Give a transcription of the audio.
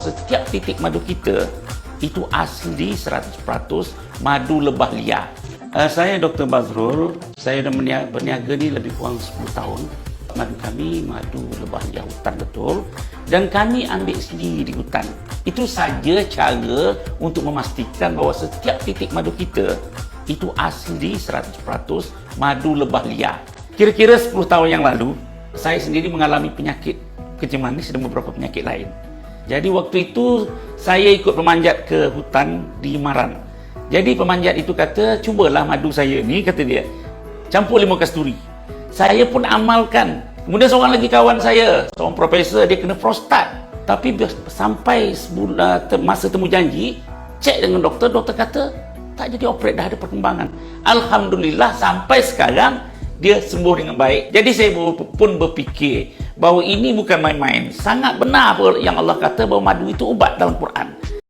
Setiap titik madu kita itu asli 100% madu lebah liar. Saya Dr. Bazrul, saya dah berniaga ni lebih kurang 10 tahun. Madu kami madu lebah liar hutan betul, dan kami ambil sendiri di hutan. Itu saja cara untuk memastikan bahawa setiap titik madu kita itu asli 100% madu lebah liar. Kira-kira 10 tahun yang lalu, saya sendiri mengalami penyakit kencing manis dan beberapa penyakit lain. Jadi waktu itu saya ikut pemanjat ke hutan di Maran. Jadi pemanjat itu kata, cubalah madu saya ni, kata dia, campur limau kasturi. Saya pun amalkan. Kemudian seorang lagi kawan saya, seorang profesor, dia kena prostat. Tapi sampai masa temu janji, cek dengan doktor, doktor kata tak jadi operate, dah ada perkembangan. Alhamdulillah sampai sekarang dia sembuh dengan baik. Jadi saya pun berfikir bahawa ini bukan main-main. Sangat benar apa yang Allah kata bahawa madu itu ubat dalam Quran.